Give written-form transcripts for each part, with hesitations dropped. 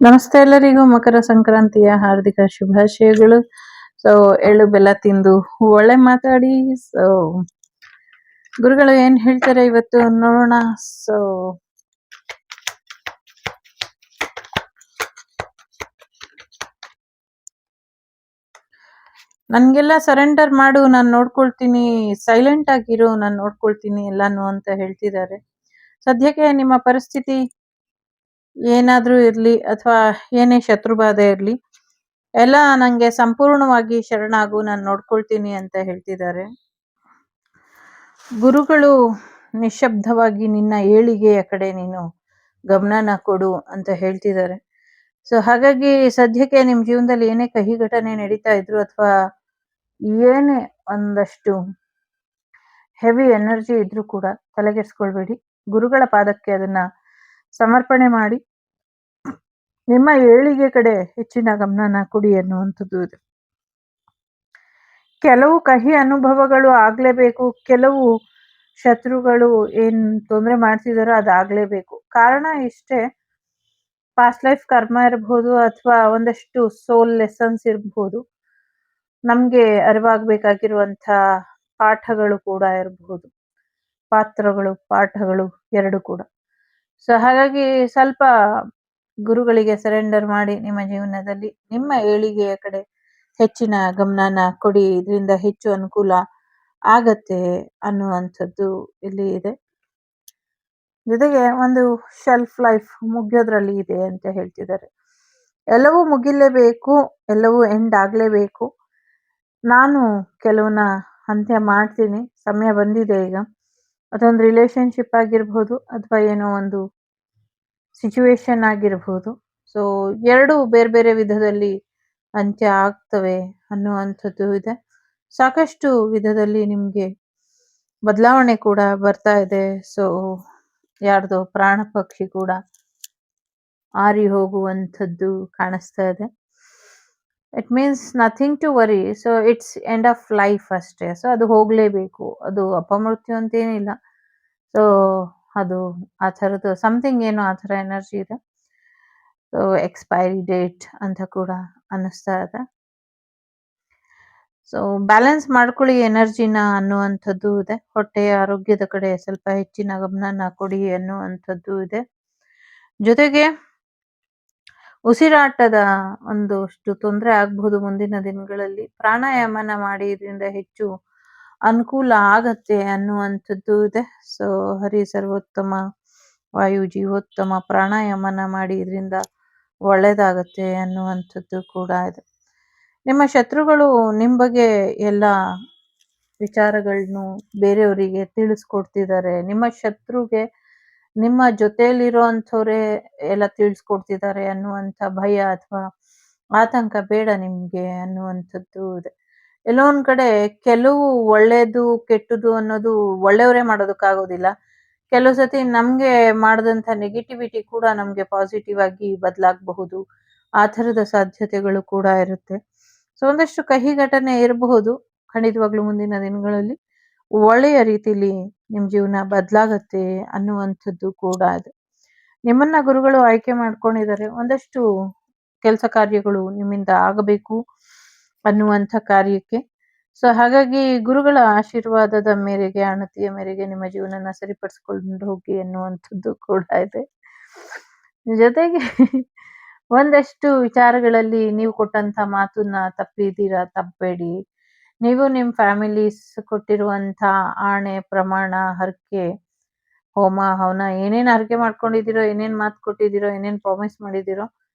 ನಮಸ್ತೆ ಎಲ್ಲರಿಗೂ ಮಕರ ಸಂಕ್ರಾಂತಿಯ ಹಾರ್ದಿಕ ಶುಭಾಶಯಗಳು. ಸೊ ಎಳ್ಳು ಬೆಲ್ಲ ತಿಂದು ಒಳ್ಳೆ ಮಾತಾಡಿ. ಸೊ ಗುರುಗಳು ಏನ್ ಹೇಳ್ತಾರೆ ಇವತ್ತು ನೋಡೋಣ. ಸೊ ನನ್ಗೆಲ್ಲ ಸರೆಂಡರ್ ಮಾಡು, ನಾನು ನೋಡ್ಕೊಳ್ತೀನಿ, ಸೈಲೆಂಟ್ ಆಗಿರು, ನಾನು ನೋಡ್ಕೊಳ್ತೀನಿ ಎಲ್ಲಾನು ಅಂತ ಹೇಳ್ತಿದ್ದಾರೆ. ಸದ್ಯಕ್ಕೆ ನಿಮ್ಮ ಪರಿಸ್ಥಿತಿ ಏನಾದ್ರೂ ಇರ್ಲಿ ಅಥವಾ ಏನೇ ಶತ್ರುಬಾಧೆ ಇರ್ಲಿ, ಎಲ್ಲ ನಂಗೆ ಸಂಪೂರ್ಣವಾಗಿ ಶರಣಾಗು, ನಾನು ನೋಡ್ಕೊಳ್ತೀನಿ ಅಂತ ಹೇಳ್ತಿದ್ದಾರೆ. ಗುರುಗಳು ನಿಶ್ಶಬ್ದವಾಗಿ ನಿನ್ನ ಏಳಿಗೆಯ ಕಡೆ ನೀನು ಗಮನನ ಕೊಡು ಅಂತ ಹೇಳ್ತಿದ್ದಾರೆ. ಸೊ ಹಾಗಾಗಿ ಸದ್ಯಕ್ಕೆ ನಿಮ್ ಜೀವನದಲ್ಲಿ ಏನೇ ಕಹಿ ಘಟನೆ ನಡೀತಾ ಇದ್ರು ಅಥವಾ ಏನೇ ಒಂದಷ್ಟು ಹೆವಿ ಎನರ್ಜಿ ಇದ್ರೂ ಕೂಡ ತಲೆಗೆಡ್ಸ್ಕೊಳ್ಬೇಡಿ. ಗುರುಗಳ ಪಾದಕ್ಕೆ ಅದನ್ನ ಸಮರ್ಪಣೆ ಮಾಡಿ ನಿಮ್ಮ ಏಳಿಗೆ ಕಡೆ ಹೆಚ್ಚಿನ ಗಮನನ ಕೊಡಿ ಅನ್ನುವಂಥದ್ದು ಇದೆ. ಕೆಲವು ಕಹಿ ಅನುಭವಗಳು ಆಗ್ಲೇಬೇಕು, ಕೆಲವು ಶತ್ರುಗಳು ಏನ್ ತೊಂದರೆ ಮಾಡ್ತಿದಾರೋ ಅದಾಗ್ಲೇಬೇಕು. ಕಾರಣ ಇಷ್ಟೇ, ಪಾಸ್ಟ್ ಲೈಫ್ ಕರ್ಮ ಇರಬಹುದು ಅಥವಾ ಒಂದಷ್ಟು ಸೋಲ್ ಲೆಸನ್ಸ್ ಇರಬಹುದು, ನಮ್ಗೆ ಅರಿವಾಗಬೇಕಾಗಿರುವಂಥ ಪಾಠಗಳು ಕೂಡ ಇರಬಹುದು. ಪಾಠಗಳು ಎರಡು ಕೂಡ. ಸೊ ಹಾಗಾಗಿ ಸ್ವಲ್ಪ ಗುರುಗಳಿಗೆ ಸರೆಂಡರ್ ಮಾಡಿ ನಿಮ್ಮ ಜೀವನದಲ್ಲಿ ನಿಮ್ಮ ಏಳಿಗೆಯ ಕಡೆ ಹೆಚ್ಚಿನ ಗಮನನ ಕೊಡಿ, ಇದರಿಂದ ಹೆಚ್ಚು ಅನುಕೂಲ ಆಗತ್ತೆ ಅನ್ನುವಂಥದ್ದು ಇಲ್ಲಿ ಇದೆ. ಜೊತೆಗೆ ಒಂದು ಶೆಲ್ಫ್ ಲೈಫ್ ಮುಗಿಯೋದ್ರಲ್ಲಿ ಇದೆ ಅಂತ ಹೇಳ್ತಿದ್ದಾರೆ. ಎಲ್ಲವೂ ಮುಗಿಲೇಬೇಕು, ಎಲ್ಲವೂ ಎಂಡ್ ಆಗ್ಲೇಬೇಕು. ನಾನು ಕೆಲವನ್ನ ಅಂತ್ಯ ಮಾಡ್ತೀನಿ, ಸಮಯ ಬಂದಿದೆ ಈಗ. ಅದೊಂದು ರಿಲೇಶನ್ಶಿಪ್ ಆಗಿರ್ಬೋದು ಅಥವಾ ಏನೋ ಒಂದು ಸಿಚುವೇಶನ್ ಆಗಿರ್ಬೋದು. ಸೊ ಎರಡು ಬೇರೆ ಬೇರೆ ವಿಧದಲ್ಲಿ ಅಂತ್ಯ ಆಗ್ತವೆ ಅನ್ನುವಂಥದ್ದು ಇದೆ. ಸಾಕಷ್ಟು ವಿಧದಲ್ಲಿ ನಿಮ್ಗೆ ಬದಲಾವಣೆ ಕೂಡ ಬರ್ತಾ ಇದೆ. ಸೊ ಯಾರ್ದೋ ಪ್ರಾಣ ಪಕ್ಷಿ ಕೂಡ ಆರಿ ಹೋಗುವಂಥದ್ದು ಕಾಣಿಸ್ತಾ ಇದೆ. It means nothing to worry. So it's end of life ಅಷ್ಟೇ. ಸೊ ಅದು ಹೋಗ್ಲೇಬೇಕು, ಅದು ಅಪಮೃತ್ಯು ಅಂತೇನಿಲ್ಲ. ಸೊ ಅದು ಆ ಥರದ್ದು ಸಮಥಿಂಗ್ ಏನೋ ಆ ಥರ ಎನರ್ಜಿ ಇದೆ. ಸೊ ಎಕ್ಸ್ಪೈರಿ ಡೇಟ್ ಅಂತ ಕೂಡ ಅನ್ನಿಸ್ತಾ ಇದೆ. ಸೊ ಬ್ಯಾಲೆನ್ಸ್ ಮಾಡ್ಕೊಳ್ಳಿ ಎನರ್ಜಿನ ಅನ್ನುವಂಥದ್ದು ಇದೆ. ಹೊಟ್ಟೆಯ ಆರೋಗ್ಯದ ಕಡೆ ಸ್ವಲ್ಪ ಹೆಚ್ಚಿನ ಗಮನನ ಕೊಡಿ ಅನ್ನುವಂಥದ್ದು ಇದೆ. ಜೊತೆಗೆ ಉಸಿರಾಟದ ಒಂದಷ್ಟು ತೊಂದರೆ ಆಗಬಹುದು ಮುಂದಿನ ದಿನಗಳಲ್ಲಿ. ಪ್ರಾಣಾಯಾಮನ ಮಾಡಿ ಇದರಿಂದ ಹೆಚ್ಚು ಅನುಕೂಲ ಆಗತ್ತೆ ಅನ್ನುವಂಥದ್ದು ಇದೆ. ಸೊ ಹರಿ ಸರ್ವೋತ್ತಮ ವಾಯು ಜೀವೋತ್ತಮ, ಪ್ರಾಣಾಯಾಮನ ಮಾಡಿ ಇದರಿಂದ ಒಳ್ಳೇದಾಗತ್ತೆ ಅನ್ನುವಂಥದ್ದು ಕೂಡ ಇದೆ. ನಿಮ್ಮ ಶತ್ರುಗಳು ನಿಮ್ಮ ಬಗ್ಗೆ ಎಲ್ಲ ವಿಚಾರಗಳನ್ನು ಬೇರೆಯವರಿಗೆ ತಿಳಿಸ್ಕೊಡ್ತಿದ್ದಾರೆ. ನಿಮ್ಮ ಶತ್ರುಗೆ ನಿಮ್ಮ ಜೊತೆಯಲ್ಲಿರೋ ಅಂಥವ್ರೆ ಎಲ್ಲ ತಿಳಿಸ್ಕೊಡ್ತಿದ್ದಾರೆ ಅನ್ನುವಂಥ ಭಯ ಅಥವಾ ಆತಂಕ ಬೇಡ ನಿಮ್ಗೆ ಅನ್ನುವಂಥದ್ದು ಇದೆ. ಎಲ್ಲೋ ಒಂದ್ ಕಡೆ ಕೆಲವು ಒಳ್ಳೇದು ಕೆಟ್ಟದು ಅನ್ನೋದು ಒಳ್ಳೆಯವರೇ ಮಾಡೋದಕ್ಕಾಗೋದಿಲ್ಲ. ಕೆಲವು ಸತಿ ನಮ್ಗೆ ಮಾಡಿದಂಥ ನೆಗೆಟಿವಿಟಿ ಕೂಡ ನಮ್ಗೆ ಪಾಸಿಟಿವ್ ಆಗಿ ಬದಲಾಗಬಹುದು. ಆ ಥರದ ಸಾಧ್ಯತೆಗಳು ಕೂಡ ಇರುತ್ತೆ. ಸೊ ಒಂದಷ್ಟು ಕಹಿ ಘಟನೆ ಇರಬಹುದು. ಖಂಡಿತವಾಗ್ಲೂ ಮುಂದಿನ ದಿನಗಳಲ್ಲಿ ಒಳ್ಳೆಯ ರೀತಿಲಿ ನಿಮ್ ಜೀವನ ಬದಲಾಗತ್ತೆ ಅನ್ನುವಂಥದ್ದು ಕೂಡ ಇದೆ. ನಿಮ್ಮನ್ನ ಗುರುಗಳು ಆಯ್ಕೆ ಮಾಡ್ಕೊಂಡಿದ್ದಾರೆ. ಒಂದಷ್ಟು ಕೆಲಸ ಕಾರ್ಯಗಳು ನಿಮ್ಮಿಂದ ಆಗಬೇಕು ಅನ್ನುವಂಥ ಕಾರ್ಯಕ್ಕೆ. ಸೊ ಹಾಗಾಗಿ ಗುರುಗಳ ಆಶೀರ್ವಾದದ ಮೇರೆಗೆ, ಅಣತಿಯ ಮೇರೆಗೆ ನಿಮ್ಮ ಜೀವನನ ಸರಿಪಡಿಸ್ಕೊಂಡು ಹೋಗಿ ಅನ್ನುವಂಥದ್ದು ಕೂಡ ಇದೆ. ಜೊತೆಗೆ ಒಂದಷ್ಟು ವಿಚಾರಗಳಲ್ಲಿ ನೀವು ಕೊಟ್ಟಂತ ಮಾತನ್ನ ತಪ್ಪಬೇಡಿ. ನೀವು ನಿಮ್ಮ ಫ್ಯಾಮಿಲೀಸ್ ಕೊಟ್ಟಿರುವಂತ ಆಣೆ, ಪ್ರಮಾಣ, ಹರಕೆ, ಹೋಮ ಹವನ ಏನೇನ್ ಹರಕೆ ಮಾಡ್ಕೊಂಡಿದ್ದೀರೋ, ಏನೇನ್ ಮಾತು ಕೊಟ್ಟಿದ್ದೀರೋ, ಏನೇನ್ ಪ್ರಾಮಿಸ್ ಮಾಡಿದ್ದೀರೋ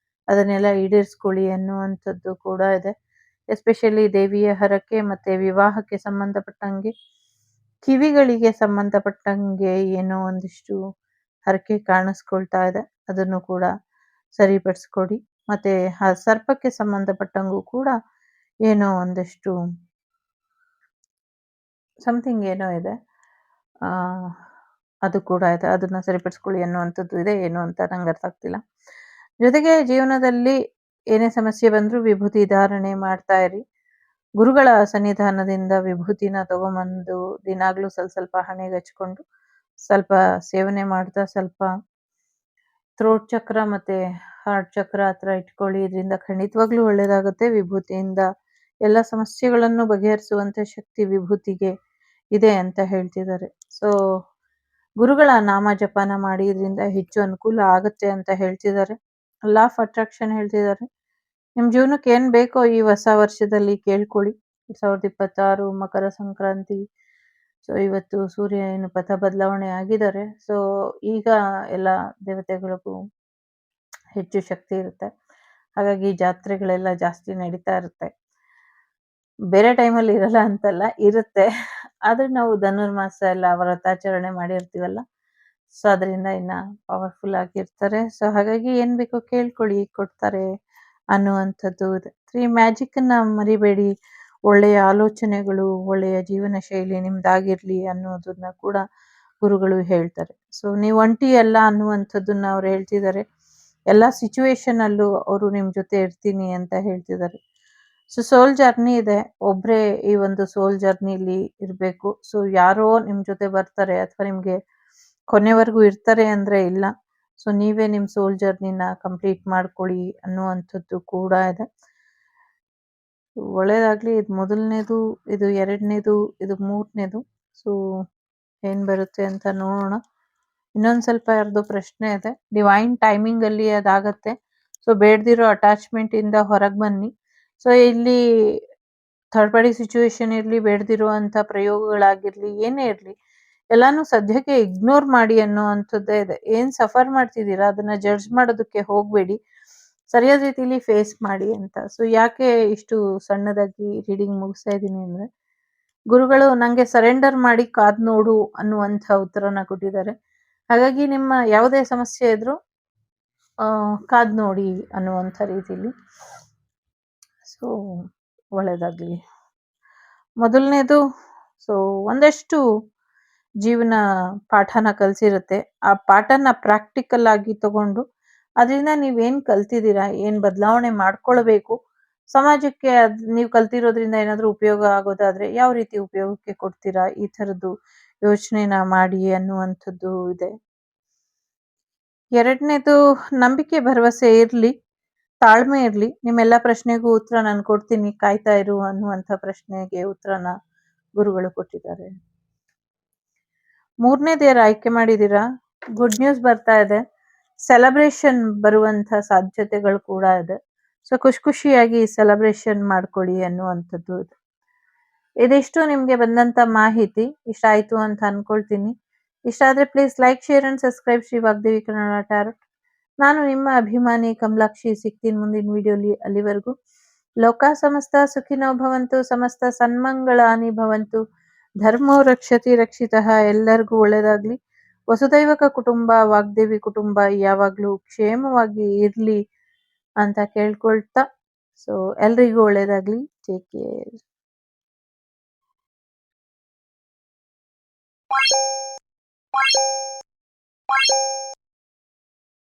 ಅದನ್ನೆಲ್ಲ ಈಡೇರಿಸ್ಕೊಳ್ಳಿ ಅನ್ನುವಂಥದ್ದು ಕೂಡ ಇದೆ. ಎಸ್ಪೆಷಲಿ ದೇವಿಯ ಹರಕೆ ಮತ್ತೆ ವಿವಾಹಕ್ಕೆ ಸಂಬಂಧಪಟ್ಟಂಗೆ, ಕಿವಿಗಳಿಗೆ ಸಂಬಂಧಪಟ್ಟಂಗೆ ಏನೋ ಒಂದಿಷ್ಟು ಹರಕೆ ಕಾಣಿಸ್ಕೊಳ್ತಾ ಇದೆ, ಅದನ್ನು ಕೂಡ ಸರಿಪಡಿಸ್ಕೊಡಿ. ಮತ್ತೆ ಆ ಸರ್ಪಕ್ಕೆ ಸಂಬಂಧಪಟ್ಟಂಗೂ ಕೂಡ ಏನೋ ಒಂದಷ್ಟು ಸಮಥಿಂಗ್ ಏನೋ ಇದೆ, ಅದು ಕೂಡ ಇದೆ, ಅದನ್ನ ಸರಿಪಡಿಸ್ಕೊಳ್ಳಿ ಅನ್ನುವಂಥದ್ದು ಇದೆ. ಏನು ಅಂತ ನಂಗೆ ಅರ್ಥ ಆಗ್ತಿಲ್ಲ. ಜೊತೆಗೆ ಜೀವನದಲ್ಲಿ ಏನೇ ಸಮಸ್ಯೆ ಬಂದರೂ ವಿಭೂತಿ ಧಾರಣೆ ಮಾಡ್ತಾ ಇರಿ. ಗುರುಗಳ ಸನ್ನಿಧಾನದಿಂದ ವಿಭೂತಿನ ತಗೊಂಬಂದು ದಿನಾಗ್ಲೂ ಸ್ವಲ್ಪ ಸ್ವಲ್ಪ ಹಣೆಗೆ ಹಚ್ಕೊಂಡು ಸ್ವಲ್ಪ ಸೇವನೆ ಮಾಡ್ತಾ ಸ್ವಲ್ಪ ಥ್ರೋಟ್ ಚಕ್ರ ಮತ್ತೆ ಹಾರ್ಟ್ ಚಕ್ರ ಹತ್ರ ಇಟ್ಕೊಳ್ಳಿ. ಇದರಿಂದ ಖಂಡಿತವಾಗ್ಲೂ ಒಳ್ಳೇದಾಗುತ್ತೆ. ವಿಭೂತಿಯಿಂದ ಎಲ್ಲ ಸಮಸ್ಯೆಗಳನ್ನು ಬಗೆಹರಿಸುವಂತ ಶಕ್ತಿ ವಿಭೂತಿಗೆ ಇದೆ ಅಂತ ಹೇಳ್ತಿದ್ದಾರೆ. ಸೊ ಗುರುಗಳ ನಾಮ ಜಪನ ಮಾಡಿ ಇದರಿಂದ ಹೆಚ್ಚು ಅನುಕೂಲ ಆಗುತ್ತೆ ಅಂತ ಹೇಳ್ತಿದ್ದಾರೆ. ಲಾ ಆಫ್ ಅಟ್ರಾಕ್ಷನ್ ಹೇಳ್ತಿದ್ದಾರೆ. ನಿಮ್ ಜೀವನಕ್ಕೆ ಏನ್ ಬೇಕೋ ಈ ಹೊಸ ವರ್ಷದಲ್ಲಿ ಕೇಳ್ಕೊಳ್ಳಿ. 2026 ಮಕರ ಸಂಕ್ರಾಂತಿ. ಸೊ ಇವತ್ತು ಸೂರ್ಯ ಏನು ಪಥ ಬದಲಾವಣೆ ಆಗಿದ್ದಾರೆ. ಸೊ ಈಗ ಎಲ್ಲ ದೇವತೆಗಳಿಗೂ ಹೆಚ್ಚು ಶಕ್ತಿ ಇರುತ್ತೆ. ಹಾಗಾಗಿ ಜಾತ್ರೆಗಳೆಲ್ಲ ಜಾಸ್ತಿ ನಡೀತಾ ಇರುತ್ತೆ. ಬೇರೆ ಟೈಮಲ್ಲಿ ಇರಲ್ಲ ಅಂತಲ್ಲ, ಇರುತ್ತೆ. ಆದ್ರೆ ನಾವು ಧನುರ್ಮಾಸ ಎಲ್ಲ ವ್ರತಾಚರಣೆ ಮಾಡಿರ್ತೀವಲ್ಲ, ಸೊ ಅದರಿಂದ ಇನ್ನ ಪವರ್ಫುಲ್ ಆಗಿರ್ತಾರೆ. ಸೊ ಹಾಗಾಗಿ ಏನ್ ಬೇಕೋ ಕೇಳ್ಕೊಳ್ಳಿ, ಕೊಡ್ತಾರೆ ಅನ್ನುವಂಥದ್ದು ಇದೆ. ಈ ಮ್ಯಾಜಿಕ್ ಅನ್ನ ಮರಿಬೇಡಿ. ಒಳ್ಳೆಯ ಆಲೋಚನೆಗಳು, ಒಳ್ಳೆಯ ಜೀವನ ಶೈಲಿ ನಿಮ್ದಾಗಿರ್ಲಿ ಅನ್ನೋದನ್ನ ಕೂಡ ಗುರುಗಳು ಹೇಳ್ತಾರೆ. ಸೊ ನೀವು ಒಂಟಿ ಅಲ್ಲ ಅನ್ನುವಂಥದ್ದನ್ನ ಅವ್ರು ಹೇಳ್ತಿದ್ದಾರೆ. ಎಲ್ಲಾ ಸಿಚುವೇಶನ್ ಅಲ್ಲೂ ಅವರು ನಿಮ್ ಜೊತೆ ಇರ್ತೀನಿ ಅಂತ ಹೇಳ್ತಿದ್ದಾರೆ. ಸೊ ಸೋಲ್ ಜರ್ನಿ ಇದೆ. ಒಬ್ರೇ ಈ ಒಂದು ಸೋಲ್ ಜರ್ನಿಲಿ ಇರ್ಬೇಕು. ಸೊ ಯಾರೋ ನಿಮ್ ಜೊತೆ ಬರ್ತಾರೆ ಅಥವಾ ನಿಮ್ಗೆ ಕೊನೆವರೆಗೂ ಇರ್ತಾರೆ ಅಂದ್ರೆ ಇಲ್ಲ. ಸೊ ನೀವೇ ನಿಮ್ ಸೋಲ್ ಜರ್ನಿನ ಕಂಪ್ಲೀಟ್ ಮಾಡ್ಕೊಳ್ಳಿ ಅನ್ನುವಂಥದ್ದು ಕೂಡ ಇದೆ. ಒಳ್ಳೇದಾಗ್ಲಿ. ಇದು ಮೊದಲನೇದು, ಇದು ಎರಡನೇದು, ಇದು ಮೂರನೇದು. ಸೊ ಏನ್ ಬರುತ್ತೆ ಅಂತ ನೋಡೋಣ. ಇನ್ನೊಂದ್ ಸ್ವಲ್ಪ ಯಾರ್ದೋ ಪ್ರಶ್ನೆ ಇದೆ. ಡಿವೈನ್ ಟೈಮಿಂಗ್ ಅಲ್ಲಿ ಅದಾಗತ್ತೆ. ಸೊ ಬೇಡದಿರೋ ಅಟ್ಯಾಚ್ಮೆಂಟ್ ಇಂದ ಹೊರಗ್ ಬನ್ನಿ. ಸೊ ಇಲ್ಲಿ ಥರ್ಡ್ ಪಾರ್ಟಿ ಸಿಚುವೇಶನ್ ಇರ್ಲಿ, ಬೇಡದಿರುವಂತ ಪ್ರಯೋಗಗಳಾಗಿರ್ಲಿ, ಏನೇ ಇರ್ಲಿ, ಎಲ್ಲಾನು ಸದ್ಯಕ್ಕೆ ಇಗ್ನೋರ್ ಮಾಡಿ ಅನ್ನುವಂಥದ್ದೇ ಇದೆ. ಏನ್ ಸಫರ್ ಮಾಡ್ತಿದ್ದೀರಾ ಅದನ್ನ ಜಡ್ಜ್ ಮಾಡೋದಕ್ಕೆ ಹೋಗ್ಬೇಡಿ. ಸರಿಯಾದ ರೀತಿಲಿ ಫೇಸ್ ಮಾಡಿ ಅಂತ. ಸೊ ಯಾಕೆ ಇಷ್ಟು ಸಣ್ಣದಾಗಿ ರೀಡಿಂಗ್ ಮುಗಿಸ್ತಾ ಇದ್ದೀನಿ ಅಂದ್ರೆ, ಗುರುಗಳು ನಂಗೆ ಸರೆಂಡರ್ ಮಾಡಿ ಕಾದ್ ನೋಡು ಅನ್ನುವಂಥ ಉತ್ತರನ ಕೊಟ್ಟಿದ್ದಾರೆ. ಹಾಗಾಗಿ ನಿಮ್ಮ ಯಾವುದೇ ಸಮಸ್ಯೆ ಇದ್ರೂ ಕಾದ್ ನೋಡಿ ಅನ್ನುವಂಥ ರೀತಿಲಿ. ಸೊ ಒಳ್ಳೇದಾಗ್ಲಿ. ಮೊದಲನೇದು, ಸೊ ಒಂದಷ್ಟು ಜೀವನ ಪಾಠನ ಕಲ್ಸಿರುತ್ತೆ. ಆ ಪಾಠನ ಪ್ರಾಕ್ಟಿಕಲ್ ಆಗಿ ತಗೊಂಡು ಅದರಿಂದ ನೀವೇನ್ ಕಲ್ತಿದ್ದೀರಾ, ಏನ್ ಬದಲಾವಣೆ ಮಾಡ್ಕೊಳ್ಬೇಕು, ಸಮಾಜಕ್ಕೆ ನೀವು ಕಲ್ತಿರೋದ್ರಿಂದ ಏನಾದ್ರೂ ಉಪಯೋಗ ಆಗೋದಾದ್ರೆ ಯಾವ ರೀತಿ ಉಪಯೋಗಕ್ಕೆ ಕೊಡ್ತೀರಾ, ಈ ತರದ್ದು ಯೋಚನೆನ ಮಾಡಿ ಅನ್ನುವಂಥದ್ದು ಇದೆ. ಎರಡನೇದು, ನಂಬಿಕೆ ಭರವಸೆ ಇರ್ಲಿ, ತಾಳ್ಮೆ ಇರ್ಲಿ. ನಿಮ್ಮೆಲ್ಲ ಪ್ರಶ್ನೆಗೂ ಉತ್ತರ ನಾನು ಕೊಡ್ತೀನಿ, ಕಾಯ್ತಾ ಇರು ಅನ್ನುವಂಥ ಪ್ರಶ್ನೆಗೆ ಉತ್ತರನ ಗುರುಗಳು ಕೊಟ್ಟಿದ್ದಾರೆ. ಮೂರನೇದು ಯಾರು ಆಯ್ಕೆ ಮಾಡಿದೀರಾ, ಗುಡ್ ನ್ಯೂಸ್ ಬರ್ತಾ ಇದೆ. ಸೆಲೆಬ್ರೇಷನ್ ಬರುವಂತ ಸಾಧ್ಯತೆಗಳು ಕೂಡ ಇದೆ. ಸೊ ಖುಷಿಯಾಗಿ ಸೆಲೆಬ್ರೇಷನ್ ಮಾಡ್ಕೊಳ್ಳಿ ಅನ್ನುವಂಥದ್ದು ಇದೆ. ಇದಿಷ್ಟು ನಿಮ್ಗೆ ಬಂದಂತ ಮಾಹಿತಿ. ಇಷ್ಟ ಆಯ್ತು ಅಂತ ಅನ್ಕೊಳ್ತೀನಿ. ಇಷ್ಟ ಆದ್ರೆ please like, share and subscribe Shri Vagdevi Kannada tarot. ನಾನು ನಿಮ್ಮ ಅಭಿಮಾನಿ ಕಮಲಾಕ್ಷಿ. ಸಿಗ್ತೀನಿ ಮುಂದಿನ ವಿಡಿಯೋಲಿ. ಅಲ್ಲಿವರೆಗೂ ಲೋಕ ಸಮಸ್ತ ಸುಖಿನೋ ಭವಂತು, ಸಮಸ್ತ ಸನ್ಮಂಗಳಾನಿ ಭವಂತು, ಧರ್ಮೋ ರಕ್ಷತಿ ರಕ್ಷಿತಃ. ಎಲ್ಲರಿಗೂ ಒಳ್ಳೇದಾಗ್ಲಿ. ವಸುದೈವಕ ಕುಟುಂಬ, ವಾಗ್ದೇವಿ ಕುಟುಂಬ ಯಾವಾಗ್ಲೂ ಕ್ಷೇಮವಾಗಿ ಇರ್ಲಿ ಅಂತ ಕೇಳ್ಕೊಳ್ತಾ, ಸೊ ಎಲ್ರಿಗೂ ಒಳ್ಳೇದಾಗ್ಲಿ. Take care.